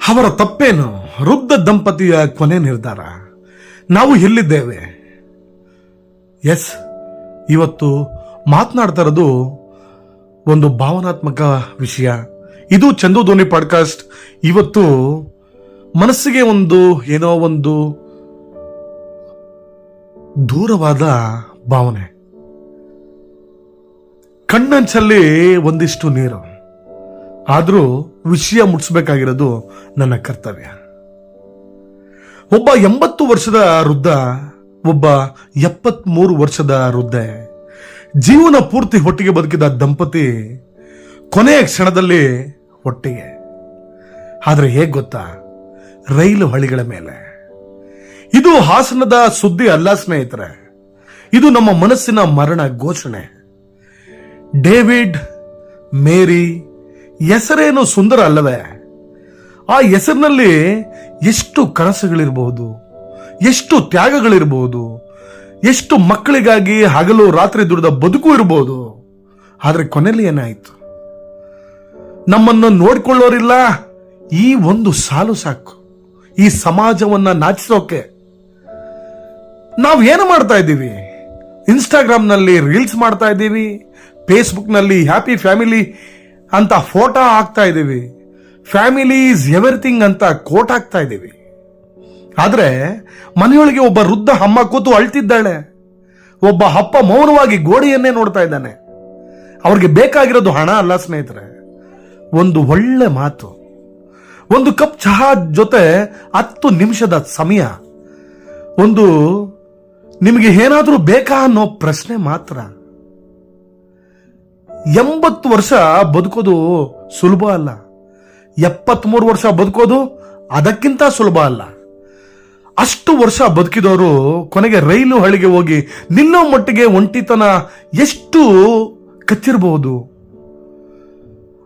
ಅವರ ತಪ್ಪೇನು? ವೃದ್ಧ ದಂಪತಿಯ ಕೊನೆ ನಿರ್ಧಾರ. ನಾವು ಎಲ್ಲಿದ್ದೇವೆ? ಎಸ್, ಇವತ್ತು ಮಾತನಾಡ್ತಾ ಇರೋದು ಒಂದು ಭಾವನಾತ್ಮಕ ವಿಷಯ. ಇದು ಚಂದು ಧ್ವನಿ ಪಾಡ್ಕಾಸ್ಟ್. ಇವತ್ತು ಮನಸ್ಸಿಗೆ ಏನೋ ಒಂದು ದೂರವಾದ ಭಾವನೆ, ಕಣ್ಣಂಚಲ್ಲಿ ಒಂದಿಷ್ಟು ನೀರು. ಆದ್ರೂ ವಿಷಯ ಮುಟ್ಟಿಸಬೇಕಾಗಿರೋದು ನನ್ನ ಕರ್ತವ್ಯ. ಒಬ್ಬ 80 ವರ್ಷದ ವೃದ್ಧ, ಒಬ್ಬ 73 ವರ್ಷದ ವೃದ್ಧೆ, ಜೀವನ ಪೂರ್ತಿ ಒಟ್ಟಿಗೆ ಬದುಕಿದ ದಂಪತಿ ಕೊನೆಯ ಕ್ಷಣದಲ್ಲಿ ಒಟ್ಟಿಗೆ. ಆದ್ರೆ ಹೇಗ್ ಗೊತ್ತಾ? ರೈಲು ಹಳಿಗಳ ಮೇಲೆ. ಇದು ಹಾಸನದ ಸುದ್ದಿ ಅಲ್ಲ ಸ್ನೇಹಿತರೆ, ಇದು ನಮ್ಮ ಮನಸ್ಸಿನ ಮರಣ ಘೋಷಣೆ. ಡೇವಿಡ್, ಮೇರಿ ಹೆಸರೇನು ಸುಂದರ ಅಲ್ಲವೇ? ಆ ಹೆಸರಿನಲ್ಲಿ ಎಷ್ಟು ಕನಸುಗಳಿರಬಹುದು, ಎಷ್ಟು ತ್ಯಾಗಗಳಿರಬಹುದು, ಎಷ್ಟು ಮಕ್ಕಳಿಗಾಗಿ ಹಗಲು ರಾತ್ರಿ ದುಡಿದ ಬದುಕು ಇರಬಹುದು. ಆದ್ರೆ ಕೊನೆಯಲ್ಲಿ ಏನಾಯಿತು? ನಮ್ಮನ್ನು ನೋಡಿಕೊಳ್ಳೋರಿಲ್ಲ. ಈ ಒಂದು ಸಾಲು ಸಾಕು ಈ ಸಮಾಜವನ್ನ ನಾಚಿಸೋಕೆ. ನಾವೇನು ಮಾಡ್ತಾ ಇದ್ದೀವಿ? ಇನ್ಸ್ಟಾಗ್ರಾಮ್ನಲ್ಲಿ ರೀಲ್ಸ್ ಮಾಡ್ತಾ ಇದ್ದೀವಿ, ಫೇಸ್ಬುಕ್ನಲ್ಲಿ ಹ್ಯಾಪಿ ಫ್ಯಾಮಿಲಿ ಅಂತ ಫೋಟೋ ಹಾಕ್ತಾ ಇದ್ದೀವಿ, ಫ್ಯಾಮಿಲಿ ಈಸ್ ಎವ್ರಿಥಿಂಗ್ ಅಂತ ಕೋಟ್ ಹಾಕ್ತಾ ಇದ್ದೀವಿ. ಆದ್ರೆ ಮನೆಯೊಳಗೆ ಒಬ್ಬ ವೃದ್ಧ ಅಮ್ಮ ಕೂತು ಅಳ್ತಿದ್ದಾಳೆ, ಒಬ್ಬ ಅಪ್ಪ ಮೌನವಾಗಿ ಗೋಡೆಯನ್ನೇ ನೋಡ್ತಾ ಇದ್ದಾನೆ. ಅವ್ರಿಗೆ ಬೇಕಾಗಿರೋದು ಹಣ ಅಲ್ಲ ಸ್ನೇಹಿತರೆ, ಒಂದು ಒಳ್ಳೆ ಮಾತು, ಒಂದು ಕಪ್ ಚಹಾ ಜೊತೆ 10 ನಿಮಿಷದ ಸಮಯ, ನಿಮಗೆ ಏನಾದ್ರೂ ಬೇಕಾ ಅನ್ನೋ ಪ್ರಶ್ನೆ ಮಾತ್ರ. 80 ವರ್ಷ ಬದುಕೋದು ಸುಲಭ ಅಲ್ಲ, 73 ವರ್ಷ ಬದುಕೋದು ಅದಕ್ಕಿಂತ ಸುಲಭ ಅಲ್ಲ. ಅಷ್ಟು ವರ್ಷ ಬದುಕಿದವರು ಕೊನೆಗೆ ರೈಲು ಹಳಿಗೆ ಹೋಗಿ ನಿಲ್ಲೋ ಮಟ್ಟಿಗೆ ಒಂಟಿತನ ಎಷ್ಟು ಕಚ್ಚಿರಬಹುದು.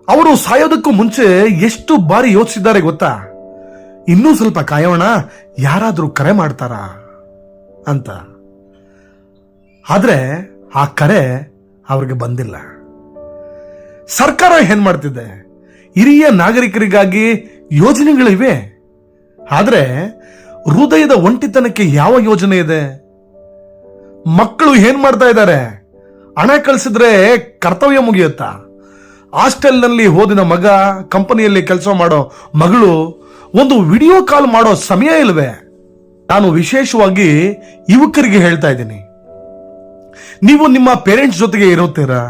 ಅವರು ಸಾಯೋದಕ್ಕೂ ಮುಂಚೆ ಎಷ್ಟು ಬಾರಿ ಯೋಚಿಸಿದ್ದಾರೆ ಗೊತ್ತಾ? ಇನ್ನೂ ಸ್ವಲ್ಪ ಕಾಯೋಣ, ಯಾರಾದ್ರೂ ಕರೆ ಮಾಡ್ತಾರಾ ಅಂತ. ಆದ್ರೆ ಆ ಕರೆ ಅವ್ರಿಗೆ ಬಂದಿಲ್ಲ. ಸರ್ಕಾರ ಏನ್ ಮಾಡ್ತಿದೆ? ಹಿರಿಯ ನಾಗರಿಕರಿಗಾಗಿ ಯೋಜನೆಗಳಿವೆ, ಆದ್ರೆ ಹೃದಯದ ಒಂಟಿತನಕ್ಕೆ ಯಾವ ಯೋಜನೆ ಇದೆ? ಮಕ್ಕಳು ಏನ್ ಮಾಡ್ತಾ ಇದ್ದಾರೆ? ಹಣ ಕಳಿಸಿದ್ರೆ ಕರ್ತವ್ಯ ಮುಗಿಯುತ್ತಾ? ಹಾಸ್ಟೆಲ್ನಲ್ಲಿ ಓದಿನ ಮಗ, ಕಂಪನಿಯಲ್ಲಿ ಕೆಲಸ ಮಾಡೋ ಮಗಳು ಒಂದು ವಿಡಿಯೋ ಕಾಲ್ ಮಾಡೋ ಸಮಯ ಇಲ್ವೇ? ನಾನು ವಿಶೇಷವಾಗಿ ಯುವಕರಿಗೆ ಹೇಳ್ತಾ ಇದ್ದೀನಿ, ನೀವು ನಿಮ್ಮ ಪೇರೆಂಟ್ಸ್ ಜೊತೆಗೆ ಇರುತ್ತೀರಾ?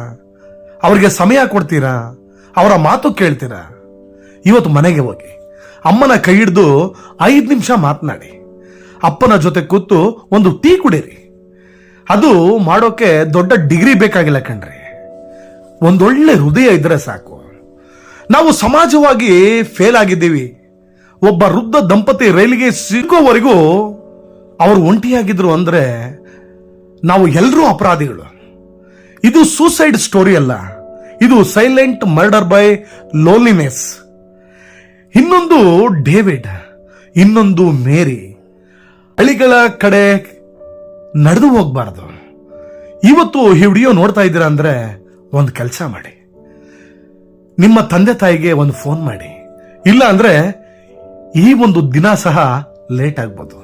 ಅವರಿಗೆ ಸಮಯ ಕೊಡ್ತೀರಾ? ಅವರ ಮಾತು ಕೇಳ್ತೀರಾ? ಇವತ್ತು ಮನೆಗೆ ಹೋಗಿ ಅಮ್ಮನ ಕೈ ಹಿಡಿದು 5 ನಿಮಿಷ ಮಾತನಾಡಿ, ಅಪ್ಪನ ಜೊತೆ ಕೂತು ಒಂದು ಟೀ ಕುಡೀರಿ. ಅದು ಮಾಡೋಕೆ ದೊಡ್ಡ ಡಿಗ್ರಿ ಬೇಕಾಗಿಲ್ಲ ಕಣ್ರಿ, ಒಂದೊಳ್ಳೆ ಹೃದಯ ಇದ್ರೆ ಸಾಕು. ನಾವು ಸಮಾಜವಾಗಿ ಫೇಲ್ ಆಗಿದ್ದೀವಿ. ಒಬ್ಬ ವೃದ್ಧ ದಂಪತಿ ರೈಲಿಗೆ ಸಿಗೋವರೆಗೂ ಅವರು ಒಂಟಿಯಾಗಿದ್ರು ಅಂದ್ರೆ ನಾವು ಎಲ್ಲರೂ ಅಪರಾಧಿಗಳು. ಇದು ಸೂಸೈಡ್ ಸ್ಟೋರಿ ಅಲ್ಲ, ಇದು ಸೈಲೆಂಟ್ ಮರ್ಡರ್ ಬೈ ಲೋನ್ಲಿನೆಸ್. ಇನ್ನೊಂದು ಡೇವಿಡ್, ಇನ್ನೊಂದು ಮೇರಿ. ಹಳ್ಳಿಗಳ ಕಡೆ ನಡೆದು ಹೋಗ್ಬಾರ್ದು. ಇವತ್ತು ಈ ವಿಡಿಯೋ ನೋಡ್ತಾ ಇದ್ದೀರಾ ಅಂದ್ರೆ ಒಂದು ಕೆಲಸ ಮಾಡಿ, ನಿಮ್ಮ ತಂದೆ ತಾಯಿಗೆ ಒಂದು ಫೋನ್ ಮಾಡಿ. ಇಲ್ಲ ಅಂದ್ರೆ ಈ ಒಂದು ದಿನ ಸಹ ಲೇಟ್ ಆಗ್ಬೋದು.